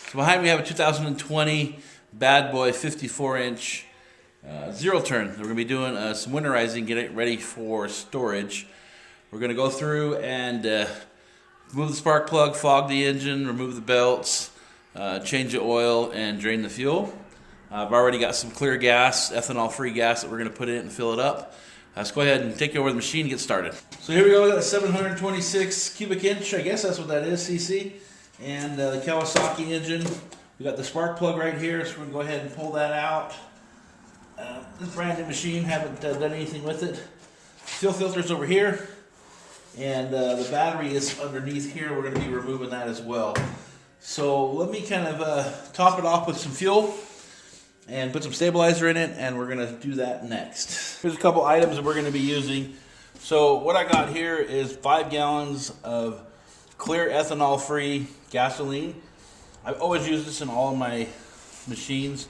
So behind me we have a 2020 bad boy 54-inch zero turn. We're going to be doing some winterizing, get it ready for storage. We're going to go through and remove the spark plug, fog the engine, remove the belts, change the oil, and drain the fuel. I've already got some clear gas, ethanol-free gas that we're going to put in and fill it up. Let's go ahead and take you over the machine and get started. So here we go, we got a 726 cubic inch, I guess that's what that is, cc. And the Kawasaki engine. We got the spark plug right here, so we're going to go ahead and pull that out. This brand new machine, haven't done anything with it. Fuel filter's over here. And the battery is underneath here. We're going to be removing that as well. So let me kind of top it off with some fuel and put some stabilizer in it, and we're going to do that next. Here's a couple items that we're going to be using. So what I got here is 5 gallons of clear ethanol-free gasoline. I've always used this in all of my machines,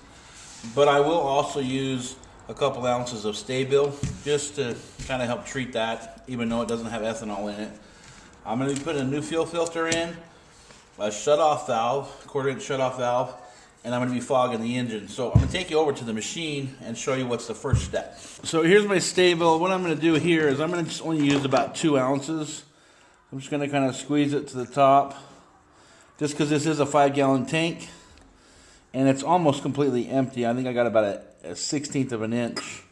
but I will also use a couple ounces of Sta-Bil just to kind of help treat that, even though it doesn't have ethanol in it. I'm going to be putting a new fuel filter in, a shut-off valve, quarter-inch shut-off valve, and I'm going to be fogging the engine. So I'm going to take you over to the machine and show you what's the first step. So here's my Sta-Bil. What I'm going to do here is I'm going to just only use about 2 ounces. I'm just going to kind of squeeze it to the top, just because this is a 5-gallon tank, and it's almost completely empty. I think I got about a 1/16 of an inch.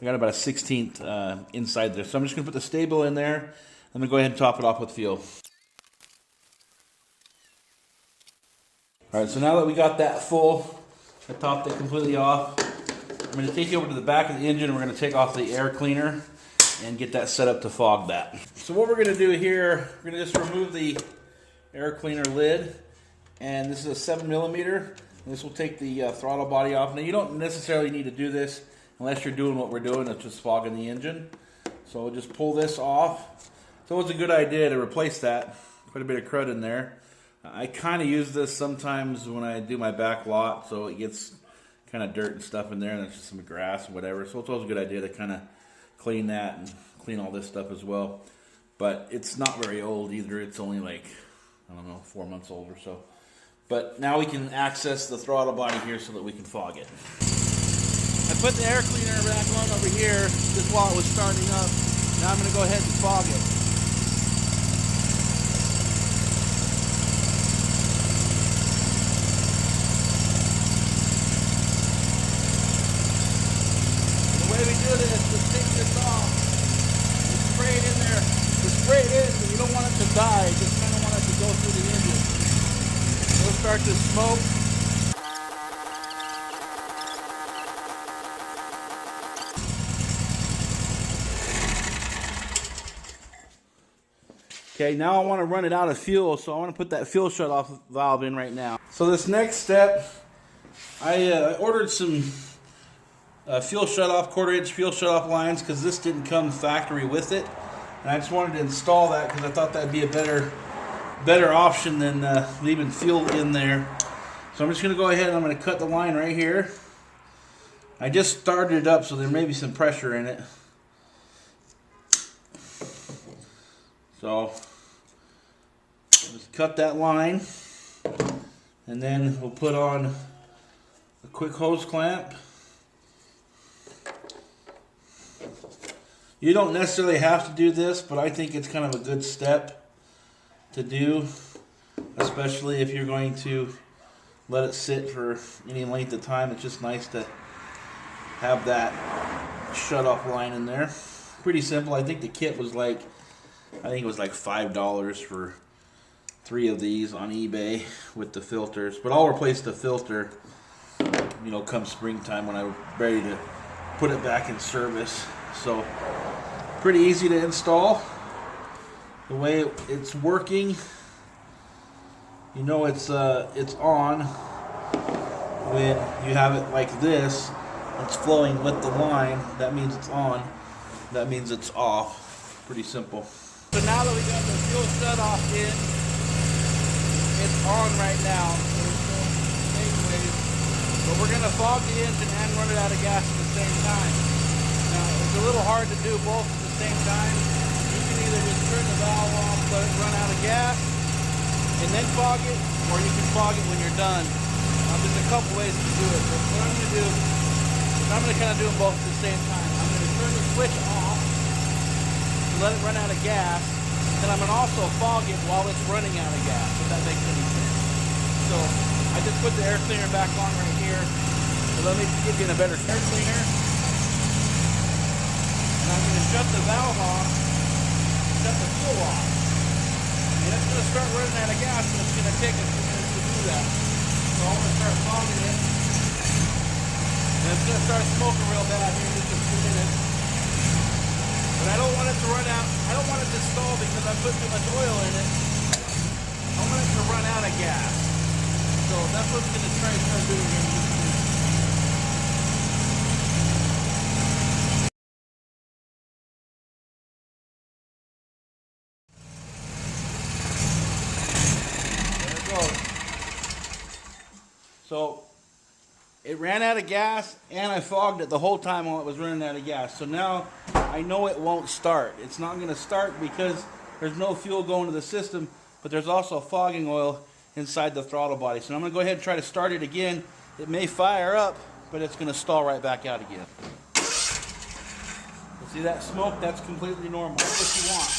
I got about a 1/16 inside there. So I'm just going to put the Sta-Bil in there. I'm going to go ahead and top it off with fuel. Alright, so now that we got that full, I topped it completely off. I'm going to take you over to the back of the engine and we're going to take off the air cleaner and get that set up to fog that. So what we're going to do here, we're going to just remove the air cleaner lid, and this is a 7mm. This will take the throttle body off. Now you don't necessarily need to do this unless you're doing what we're doing, it's just fogging the engine. So we'll just pull this off. So it's a good idea to replace that. Quite a bit of crud in there. I kind of use this sometimes when I do my back lot, so it gets kind of dirt and stuff in there, and it's just some grass or whatever. So it's always a good idea to kind of clean that and clean all this stuff as well. But it's not very old either. It's only like, I don't know, 4 months old or so. But now we can access the throttle body here so that we can fog it. I put the air cleaner back on over here just while it was starting up. Now I'm going to go ahead and fog it. The way we do this, just take this off, just spray it in there, just spray it in, but you don't want it to die, you just kind of want it to go through the engine. It'll start to smoke. Okay, now I want to run it out of fuel, so I want to put that fuel shut-off valve in right now. So this next step, I ordered some fuel shut-off, quarter-inch fuel shut-off lines, because this didn't come factory with it. And I just wanted to install that because I thought that'd be a better option than leaving fuel in there. So I'm just going to go ahead and I'm going to cut the line right here. I just started it up, so there may be some pressure in it. So just cut that line, and then we'll put on a quick hose clamp. You don't necessarily have to do this, but I think it's kind of a good step to do, especially if you're going to let it sit for any length of time. It's just nice to have that shut-off line in there. Pretty simple. I think the kit was like, it was like $5 for 3 of these on eBay with the filters. But I'll replace the filter, you know, come springtime when I'm ready to put it back in service. So pretty easy to install. The way it's working, you know it's on when you have it like this. It's flowing with the line. That means it's on. That means it's off. Pretty simple. So now that we got the fuel shut off in, it's on right now. So it's going sideways. But we're going to fog the engine and run it out of gas at the same time. Now it's a little hard to do both at the same time. You can either just turn the valve off, let it run out of gas, and then fog it, or you can fog it when you're done. There's a couple ways to do it, but what I'm going to do is I'm going to kind of do them both at the same time. I'm going to turn the switch off to let it run out of gas, and I'm going to also fog it while it's running out of gas, if that makes any sense. So I just put the air cleaner back on right here. So let me give you a better air cleaner. And I'm going to shut the valve off, shut the fuel off. And it's going to start running out of gas, and it's going to take a few minutes to do that. So I'm going to start fogging it. And it's going to start smoking real bad here in just a few minutes. But I don't want it to run out. I don't want it to stall because I put too much oil in it. I want it to run out of gas. So that's what I'm going to try and start doing here in just a minute. So it ran out of gas, and I fogged it the whole time while it was running out of gas. So now I know it won't start. It's not going to start because there's no fuel going to the system, but there's also fogging oil inside the throttle body. So I'm going to go ahead and try to start it again. It may fire up, but it's going to stall right back out again. See that smoke? That's completely normal. That's what you want.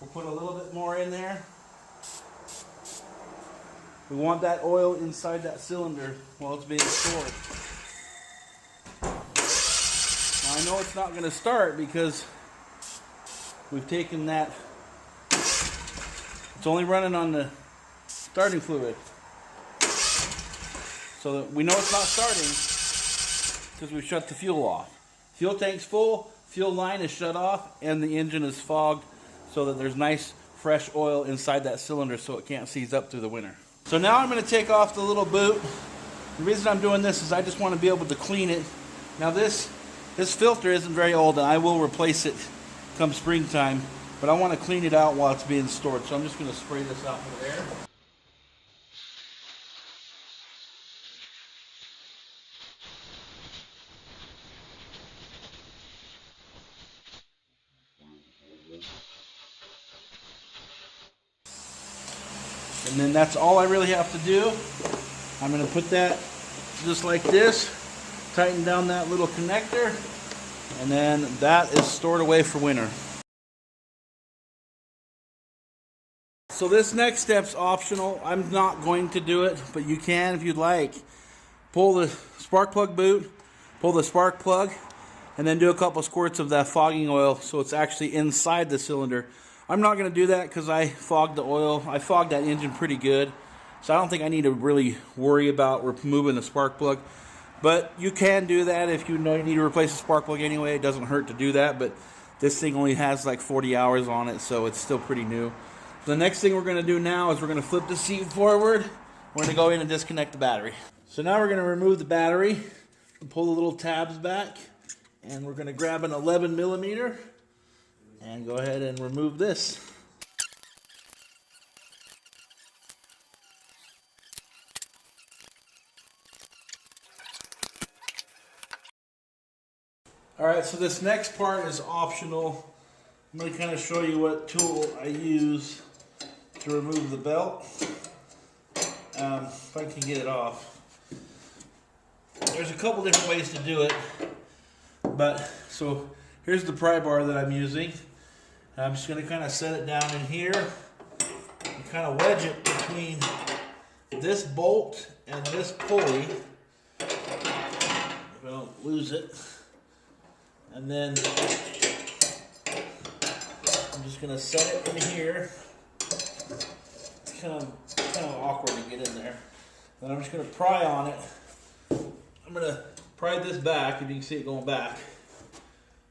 We'll put a little bit more in there. We want that oil inside that cylinder while it's being stored. Now I know it's not going to start because we've taken that. It's only running on the starting fluid. So that we know it's not starting because we shut the fuel off. Fuel tank's full, fuel line is shut off, and the engine is fogged so that there's nice fresh oil inside that cylinder so it can't seize up through the winter. So now I'm going to take off the little boot. The reason I'm doing this is I just want to be able to clean it. Now this filter isn't very old, and I will replace it come springtime, but I want to clean it out while it's being stored. So I'm just going to spray this out with air. And then that's all I really have to do. I'm going to put that just like this, tighten down that little connector, and then that is stored away for winter. So this next step's optional. I'm not going to do it, but you can if you'd like. Pull the spark plug boot, pull the spark plug, and then do a couple squirts of that fogging oil so it's actually inside the cylinder. I'm not going to do that because I fogged the oil. I fogged that engine pretty good. So I don't think I need to really worry about removing the spark plug. But you can do that if you know you need to replace the spark plug anyway. It doesn't hurt to do that. But this thing only has like 40 hours on it, so it's still pretty new. So the next thing we're going to do now is we're going to flip the seat forward. We're going to go in and disconnect the battery. So now we're going to remove the battery and pull the little tabs back. And we're going to grab an 11 millimeter. And go ahead and remove this. Alright, so this next part is optional. I'm going to kind of show you what tool I use to remove the belt. If I can get it off. There's a couple different ways to do it. But, so here's the pry bar that I'm using. I'm just going to kind of set it down in here and kind of wedge it between this bolt and this pulley. If I don't lose it. And then I'm just going to set it in here. It's kind of awkward to get in there. Then I'm just going to pry on it. I'm going to pry this back, if you can see it going back.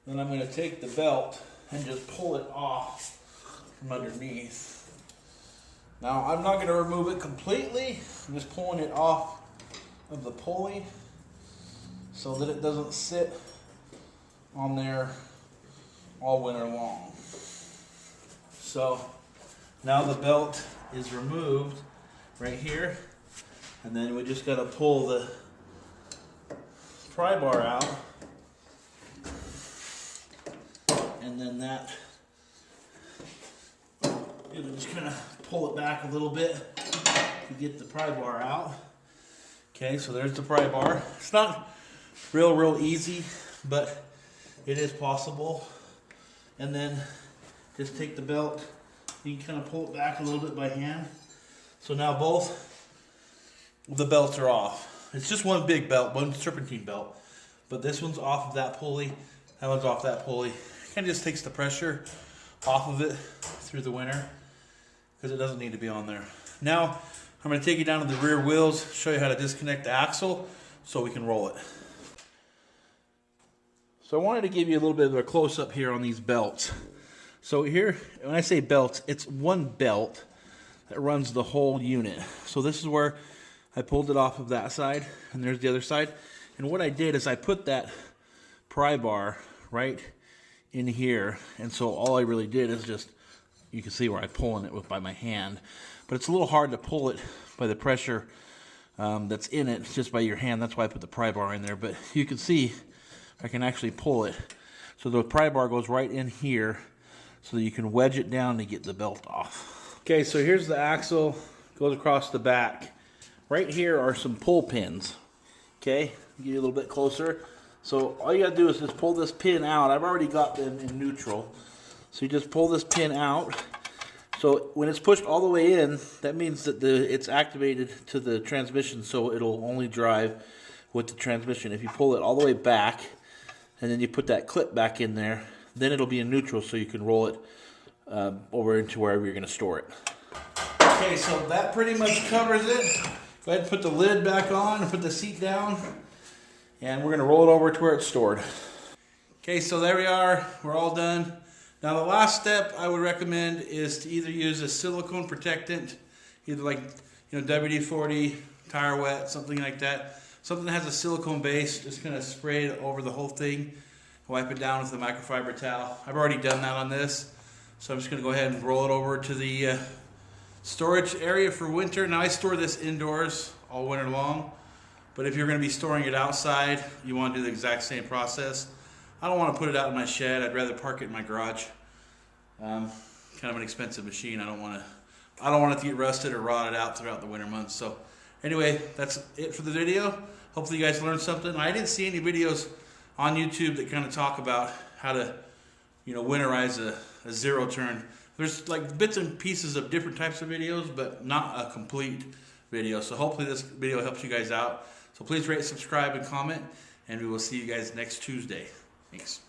Then I'm going to take the belt and just pull it off from underneath. Now I'm not going to remove it completely. I'm just pulling it off of the pulley so that it doesn't sit on there all winter long. So now the belt is removed right here, and then we just got to pull the pry bar out. And then that It'll just kind of pull it back a little bit to get the pry bar out. Okay, so there's the pry bar. It's not real easy, but it is possible. And then just take the belt. You can kind of pull it back a little bit by hand. So now both the belts are off. It's just one big belt, one serpentine belt. But this one's off of that pulley. That one's off that pulley. Kind of just takes the pressure off of it through the winter because it doesn't need to be on there. Now I'm going to take you down to the rear wheels, show you how to disconnect the axle so we can roll it. So I wanted to give you a little bit of a close-up here on these belts. So here, when I say belts, it's one belt that runs the whole unit. So this is where I pulled it off of that side, and there's the other side. And what I did is I put that pry bar right in here, and so all I really did is just, you can see where I'm pulling it with by my hand, but it's a little hard to pull it by the pressure that's in it just by your hand. That's why I put the pry bar in there, but you can see I can actually pull it. So the pry bar goes right in here so that you can wedge it down to get the belt off. Okay, so here's the axle, goes across the back. Right here are some pull pins. Okay, get you a little bit closer. So all you gotta do is just pull this pin out. I've already got them in neutral. So you just pull this pin out. So when it's pushed all the way in, that means that it's activated to the transmission, so it'll only drive with the transmission. If you pull it all the way back, and then you put that clip back in there, then it'll be in neutral so you can roll it over into wherever you're gonna store it. Okay, so that pretty much covers it. Go ahead and put the lid back on and put the seat down. And we're going to roll it over to where it's stored. Okay, so there we are. We're all done. Now the last step I would recommend is to either use a silicone protectant, either like WD-40, tire wet, something like that. Something that has a silicone base, just kind of spray it over the whole thing. Wipe it down with a microfiber towel. I've already done that on this. So I'm just going to go ahead and roll it over to the storage area for winter. Now I store this indoors all winter long. But if you're going to be storing it outside, you want to do the exact same process. I don't want to put it out in my shed. I'd rather park it in my garage. Kind of an expensive machine. I don't want it to get rusted or rotted out throughout the winter months. So anyway, that's it for the video. Hopefully you guys learned something. I didn't see any videos on YouTube that kind of talk about how to, winterize a zero turn. There's like bits and pieces of different types of videos, but not a complete video. So hopefully this video helps you guys out. So please rate, subscribe, and comment, and we will see you guys next Tuesday. Thanks.